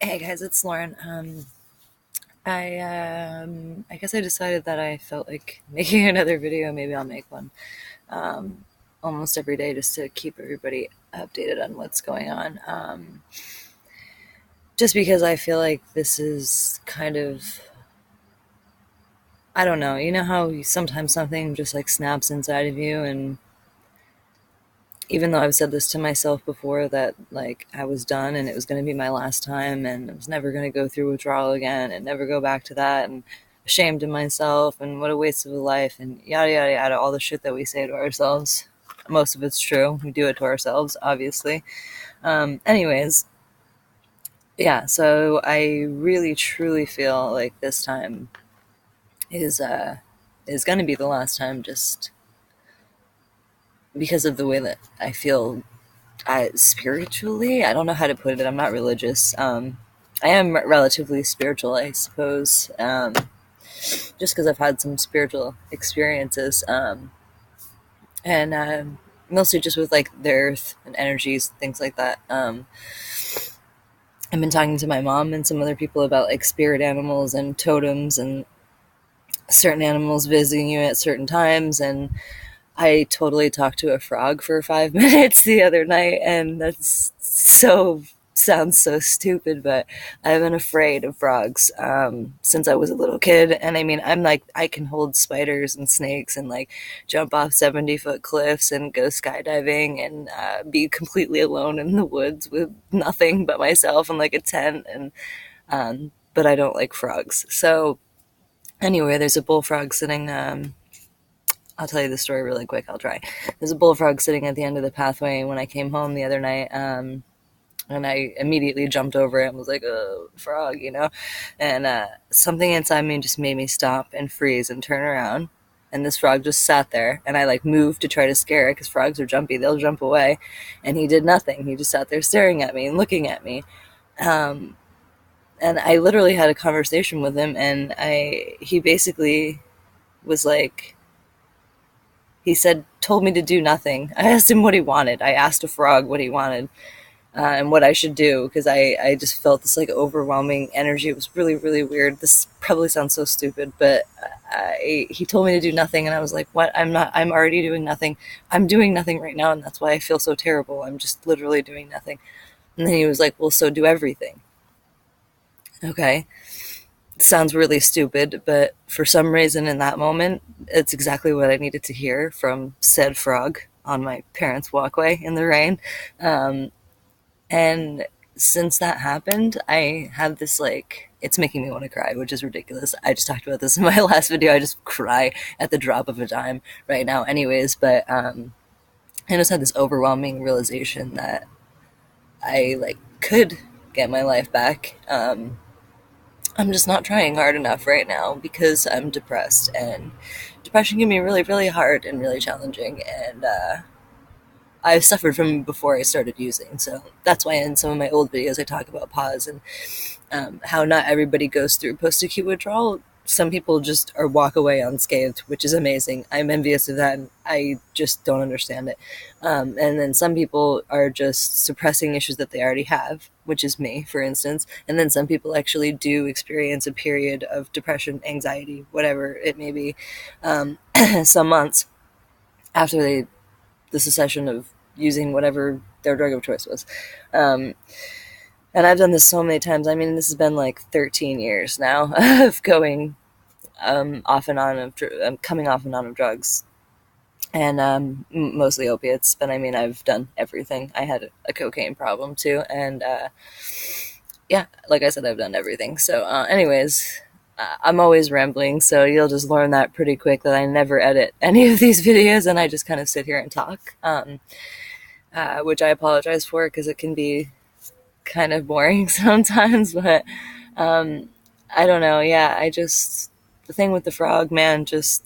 Hey guys, it's Lauren. I guess I decided that I felt like making another video. Maybe I'll make one almost every day just to keep everybody updated on what's going on. Just because I feel like this is kind of, I don't know. You know how sometimes something just like snaps inside of you, and even though I've said this to myself before that like I was done and it was going to be my last time and I was never going to go through withdrawal again and never go back to that, and ashamed of myself and what a waste of a life and yada yada yada, all the shit that we say to ourselves. Most of it's true. We do it to ourselves, obviously. Anyways, yeah. So I really truly feel like this time is is going to be the last time, just because of the way that I feel. Spiritually, I don't know how to put it. I'm not religious. I am relatively spiritual, I suppose, just because I've had some spiritual experiences, and mostly just with like the earth and energies, things like that. I've been talking to my mom and some other people about like spirit animals and totems and certain animals visiting you at certain times, and I totally talked to a frog for 5 minutes the other night, and that's so sounds so stupid, but I've been afraid of frogs since I was a little kid. And I mean, I'm like, I can hold spiders and snakes and like jump off 70-foot cliffs and go skydiving and be completely alone in the woods with nothing but myself and like a tent. And but I don't like frogs. So anyway, there's a bullfrog sitting. I'll tell you the story really quick. I'll try. There's a bullfrog sitting at the end of the pathway when I came home the other night, and I immediately jumped over it and was like, "Oh, frog," you know. And something inside me just made me stop and freeze and turn around. And this frog just sat there, and I like moved to try to scare it because frogs are jumpy; they'll jump away. And he did nothing. He just sat there staring at me and looking at me. Um, and I literally had a conversation with him, and he basically was like, he said, told me to do nothing. I asked him what he wanted. I asked a frog what he wanted, and what I should do, because I just felt this like overwhelming energy. It was really, really weird. This probably sounds so stupid, but he told me to do nothing, and I was like, what? I'm not, I'm already doing nothing. I'm doing nothing right now, and that's why I feel so terrible. I'm just literally doing nothing. And then he was like, well, so do everything. Okay. Sounds really stupid, but for some reason in that moment, it's exactly what I needed to hear from said frog on my parents' walkway in the rain. Um, and since that happened, I have this like, it's making me want to cry, which is ridiculous. I just talked about this in my last video. I just cry at the drop of a dime right now, anyways. But I just had this overwhelming realization that I like could get my life back. I'm just not trying hard enough right now because I'm depressed, and depression can be really, really hard and really challenging. And I've suffered from it before I started using, so that's why in some of my old videos I talk about pause and how not everybody goes through post-acute withdrawal. Some people just are walk away unscathed, which is amazing. I'm envious of that, and I just don't understand it. And then some people are just suppressing issues that they already have, which is me, for instance. And then some people actually do experience a period of depression, anxiety, whatever it may be, some months after the cessation of using whatever their drug of choice was. Um, and I've done this so many times. I mean, this has been like 13 years now of going off and on of coming off and on of drugs, and mostly opiates. But I mean, I've done everything. I had a cocaine problem too, and yeah, like I said, I've done everything. So, anyways. I'm always rambling, so you'll just learn that pretty quick that I never edit any of these videos and I just kind of sit here and talk, which I apologize for because it can be kind of boring sometimes, but um, I don't know. Yeah, I just, the thing with the frog, man, just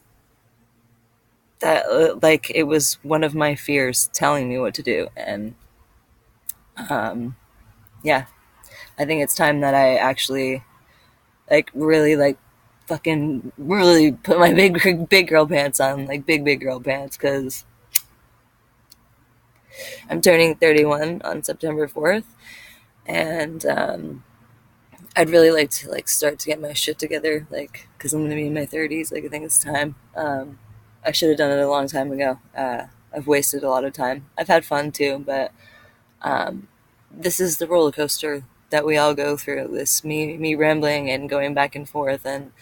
that, like, it was one of my fears telling me what to do. And yeah, I think it's time that I actually, like, really, like, fucking really put my big girl pants on, like, big girl pants, because I'm turning 31 on September 4th. And I'd really like to like start to get my shit together, like because I'm gonna be in my 30s. Like I think it's time. I should have done it a long time ago. I've wasted a lot of time. I've had fun too, but um, this is the roller coaster that we all go through. This me rambling and going back and forth, and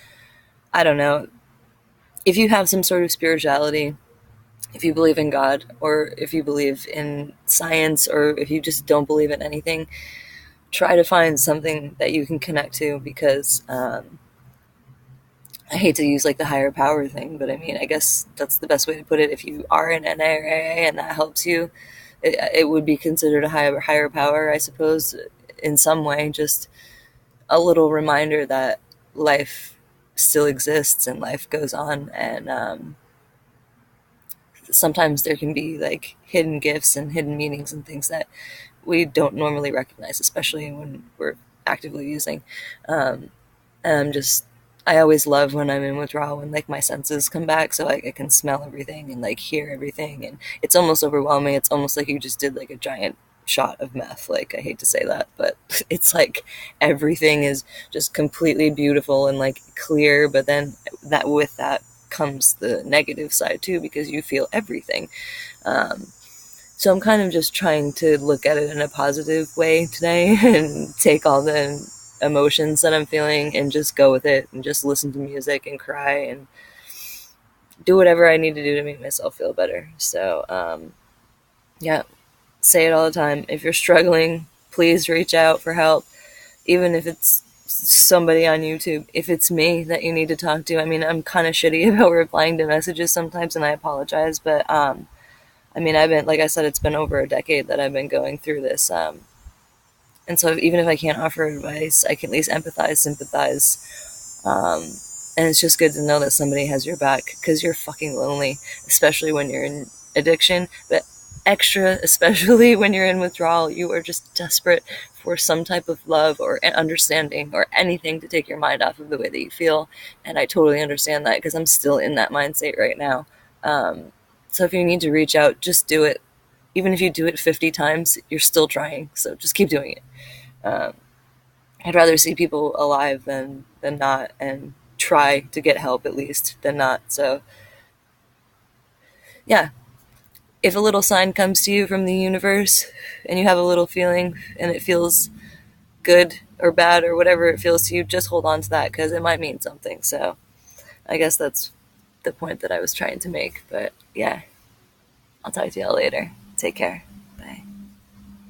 I don't know if you have some sort of spirituality, if you believe in God, or if you believe in science, or if you just don't believe in anything, try to find something that you can connect to because I hate to use like the higher power thing, but I mean, I guess that's the best way to put it. If you are in NA or AA and that helps you, it would be considered a higher power, I suppose, in some way. Just a little reminder that life still exists and life goes on, and sometimes there can be like hidden gifts and hidden meanings and things that we don't normally recognize, especially when we're actively using. Um, and I always love when I'm in withdrawal when like my senses come back, so like I can smell everything and like hear everything, and it's almost overwhelming. It's almost like you just did like a giant shot of meth. Like I hate to say that, but it's like everything is just completely beautiful and like clear. But then that with that comes the negative side too, because you feel everything. Um, so I'm kind of just trying to look at it in a positive way today and take all the emotions that I'm feeling and just go with it and just listen to music and cry and do whatever I need to do to make myself feel better. So, yeah, say it all the time. If you're struggling, please reach out for help, even if it's somebody on YouTube. If it's me that you need to talk to, I mean, I'm kind of shitty about replying to messages sometimes, and I apologize, but I mean, I've been, like I said, it's been over a decade that I've been going through this. And so even if I can't offer advice, I can at least empathize, sympathize. Um, and it's just good to know that somebody has your back because you're fucking lonely, especially when you're in addiction, but extra, especially when you're in withdrawal. You are just desperate for some type of love or understanding or anything to take your mind off of the way that you feel. And I totally understand that because I'm still in that mindset right now. Um, so if you need to reach out, just do it. Even if you do it 50 times, you're still trying. So just keep doing it. Um, I'd rather see people alive than not, and try to get help at least than not. So yeah, if a little sign comes to you from the universe and you have a little feeling and it feels good or bad or whatever it feels to you, just hold on to that because it might mean something. So I guess that's the point that I was trying to make. But yeah, I'll talk to y'all later. Take care.